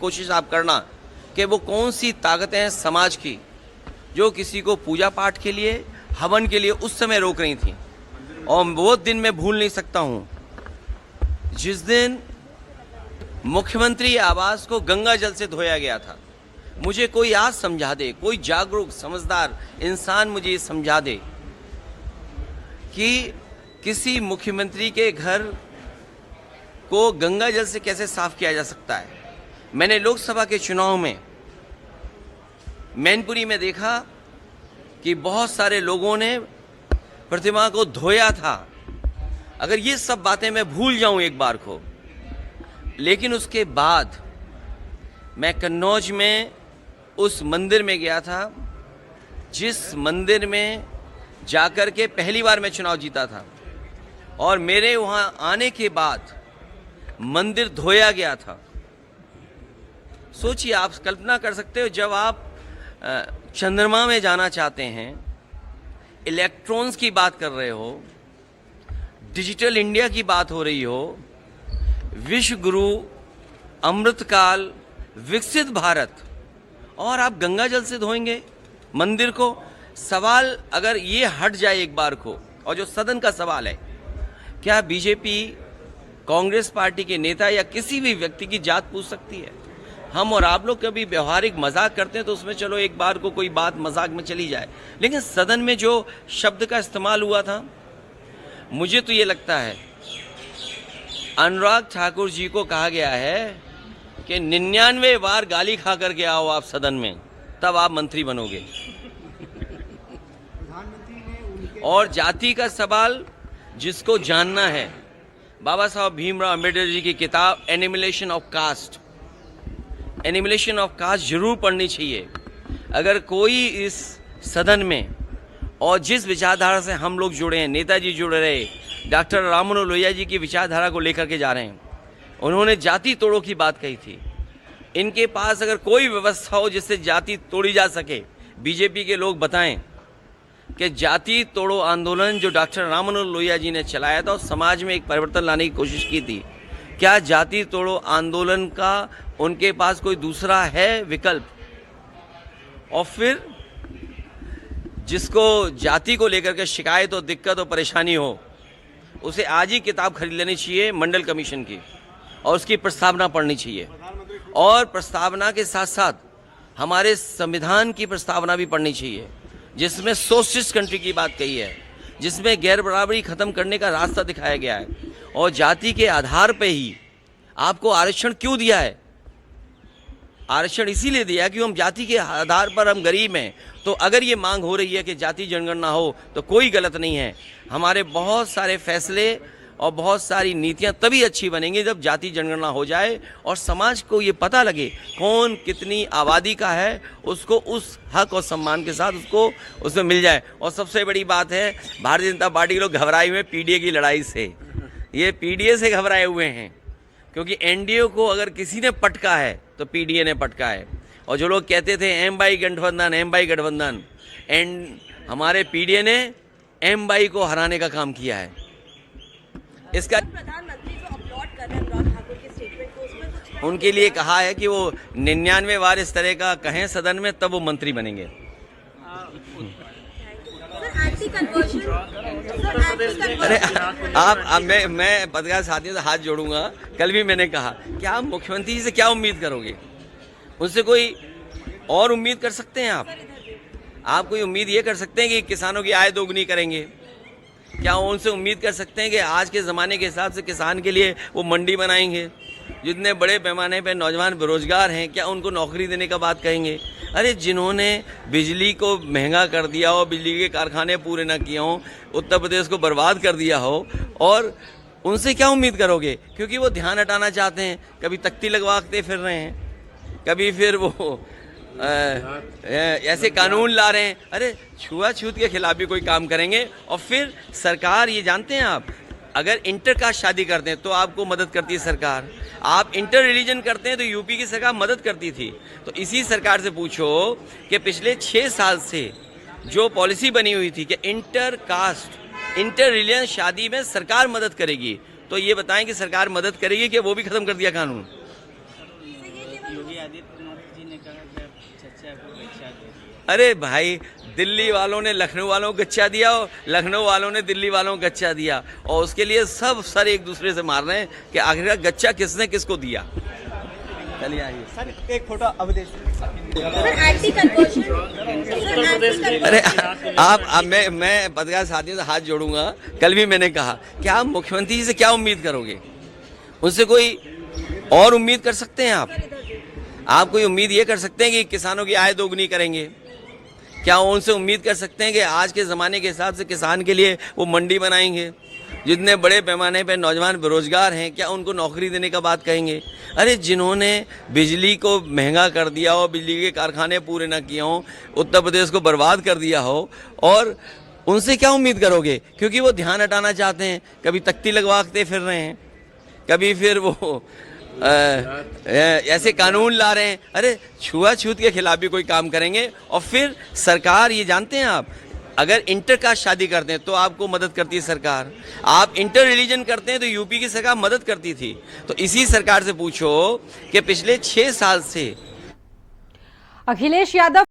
कोशिश आप करना कि वो कौन सी ताकतें हैं समाज की जो किसी को पूजा पाठ के लिए, हवन के लिए उस समय रोक रही थी। और वो दिन मैं भूल नहीं सकता हूँ जिस दिन मुख्यमंत्री आवास को गंगा जल से धोया गया था। मुझे कोई आज समझा दे, कोई जागरूक समझदार इंसान मुझे ये समझा दे कि किसी मुख्यमंत्री के घर को गंगा जल से कैसे साफ किया जा सकता है। मैंने लोकसभा के चुनाव में मैनपुरी में देखा कि बहुत सारे लोगों ने प्रतिमा को धोया था। अगर ये सब बातें मैं भूल जाऊं एक बार को, लेकिन उसके बाद मैं कन्नौज में उस मंदिर में गया था जिस मंदिर में जाकर के पहली बार मैं चुनाव जीता था, और मेरे वहां आने के बाद मंदिर धोया गया था। सोचिए, आप कल्पना कर सकते हो, जब आप चंद्रमा में जाना चाहते हैं, इलेक्ट्रॉन्स की बात कर रहे हो, डिजिटल इंडिया की बात हो रही हो, विश्व गुरु, अमृतकाल, विकसित भारत, और आप गंगा जल से धोएंगे मंदिर को। सवाल अगर ये हट जाए एक बार को, और जो सदन का सवाल है, क्या बीजेपी, कांग्रेस पार्टी के नेता या किसी भी व्यक्ति की जात पूछ सकती है? हम और आप लोग कभी व्यवहारिक मजाक करते हैं तो उसमें चलो एक बार को कोई बात मजाक में चली जाए, लेकिन सदन में जो शब्द का इस्तेमाल हुआ था, मुझे तो ये लगता है अनुराग ठाकुर जी को कहा गया है कि 99 बार गाली खा करके आओ आप सदन में, तब आप मंत्री बनोगे। और जाति का सवाल जिसको जानना है, बाबा साहब भीमराव अम्बेडकर जी की किताब एनिमिलेशन ऑफ कास्ट, एनिमिलेशन ऑफ कास्ट जरूर पढ़नी चाहिए। अगर कोई इस सदन में, और जिस विचारधारा से हम लोग जुड़े हैं, नेताजी जुड़े रहे, डॉक्टर राम मनोहर लोहिया जी की विचारधारा को लेकर के जा रहे हैं, उन्होंने जाति तोड़ो की बात कही थी। इनके पास अगर कोई व्यवस्था हो जिससे जाति तोड़ी जा सके, बीजेपी के लोग बताएं कि जाति तोड़ो आंदोलन जो डॉक्टर राम मनोहर लोहिया जी ने चलाया था और समाज में एक परिवर्तन लाने की कोशिश की थी, क्या जाति तोड़ो आंदोलन का उनके पास कोई दूसरा है विकल्प? और फिर जिसको जाति को लेकर के शिकायत और दिक्कत और परेशानी हो, उसे आज ही किताब खरीद लेनी चाहिए मंडल कमीशन की, और उसकी प्रस्तावना पढ़नी चाहिए। और प्रस्तावना के साथ साथ हमारे संविधान की प्रस्तावना भी पढ़नी चाहिए, जिसमें सोशलिस्ट कंट्री की बात कही है, जिसमें गैर बराबरी खत्म करने का रास्ता दिखाया गया है। और जाति के आधार पे ही आपको आरक्षण क्यों दिया है? आरक्षण इसीलिए दिया कि हम जाति के आधार पर हम गरीब हैं। तो अगर ये मांग हो रही है कि जाति जनगणना हो तो कोई गलत नहीं है। हमारे बहुत सारे फैसले और बहुत सारी नीतियां तभी अच्छी बनेंगी जब जाति जनगणना हो जाए और समाज को ये पता लगे कौन कितनी आबादी का है, उसको उस हक और सम्मान के साथ उसको उसमें मिल जाए। और सबसे बड़ी बात है, भारतीय जनता पार्टी के लोग घबराए हुए हैं पीडीए की लड़ाई से। ये पीडीए से घबराए हुए हैं, क्योंकि एनडीए को अगर किसी ने पटका है तो पीडीए ने पटका है। और जो लोग कहते थे एम बाई गठबंधन, एम बाई गठबंधन, हमारे पीडीए ने एम बाई को हराने का काम किया है। इसका प्रधानमंत्री जो अपलोड कर रहे हैं अनुराग ठाकुर के स्टेटमेंट को, उसमें कुछ उनके लिए कहा है कि वो 99 बार इस तरह का कहें सदन में, तब वो मंत्री बनेंगे। अरे आप मैं पत्रकार साथियों से हाथ जोड़ूंगा। कल भी मैंने कहा कि आप मुख्यमंत्री जी से क्या उम्मीद करोगे? उनसे कोई और उम्मीद कर सकते हैं आप कोई उम्मीद ये कर सकते हैं कि किसानों की आय दोगुनी करेंगे? क्या उनसे उम्मीद कर सकते हैं कि आज के ज़माने के हिसाब से किसान के लिए वो मंडी बनाएंगे? जितने बड़े पैमाने पर नौजवान बेरोजगार हैं, क्या उनको नौकरी देने का बात कहेंगे? अरे जिन्होंने बिजली को महंगा कर दिया हो, बिजली के कारखाने पूरे ना किए हों, उत्तर प्रदेश को बर्बाद कर दिया हो, और उनसे क्या उम्मीद करोगे? क्योंकि वो ध्यान हटाना चाहते हैं। कभी तख्ती लगवाते फिर रहे हैं, कभी फिर वो ऐसे कानून ला रहे हैं। अरे छुआछूत के खिलाफ भी कोई काम करेंगे। और फिर सरकार, ये जानते हैं आप, अगर इंटर कास्ट शादी करते हैं तो आपको मदद करती है सरकार। आप इंटर रिलीजन करते हैं तो यूपी की सरकार मदद करती थी। तो इसी सरकार से पूछो कि पिछले 6 साल से जो पॉलिसी बनी हुई थी कि इंटर कास्ट, इंटर रिलीजन शादी में सरकार मदद करेगी, तो ये बताएं कि सरकार मदद करेगी कि वो भी खत्म कर दिया कानून? आदित्यनाथ जी ने कहा कि आप चचा को गच्चा दे दिया। अरे भाई, दिल्ली वालों ने लखनऊ वालों को गच्चा दिया और लखनऊ वालों ने दिल्ली वालों को गच्चा दिया, और उसके लिए सब सर एक दूसरे से मार रहे हैं कि आखिरकार गच्चा किसने किसको दिया। चलिए आइए सर एक photo Awadhesh sir anti conversion अरे आप मैं पत्रकार साथियों से हाथ जोड़ूंगा। कल भी मैंने कहा कि आप मुख्यमंत्री जी से क्या उम्मीद करोगे, उनसे कोई और उम्मीद कर सकते हैं आप कोई उम्मीद ये कर सकते हैं कि किसानों की आय दोगुनी करेंगे? क्या उनसे उम्मीद कर सकते हैं कि आज के ज़माने के हिसाब से किसान के लिए वो मंडी बनाएंगे? जितने बड़े पैमाने पर नौजवान बेरोजगार हैं, क्या उनको नौकरी देने का बात कहेंगे? अरे जिन्होंने बिजली को महंगा कर दिया हो, बिजली के कारखाने पूरे ना किए हों, उत्तर प्रदेश को बर्बाद कर दिया हो, और उनसे क्या उम्मीद करोगे? क्योंकि वो ध्यान हटाना चाहते हैं, कभी तख्ती लगवाते फिर रहे हैं, कभी फिर वो ऐसे कानून ला रहे हैं। अरे छुआछूत के खिलाफ भी कोई काम करेंगे? और फिर सरकार, ये जानते हैं आप, अगर इंटर कास्ट शादी करते हैं तो आपको मदद करती है सरकार, आप इंटर रिलीजन करते हैं तो यूपी की सरकार मदद करती थी। तो इसी सरकार से पूछो कि पिछले 6 साल से अखिलेश यादव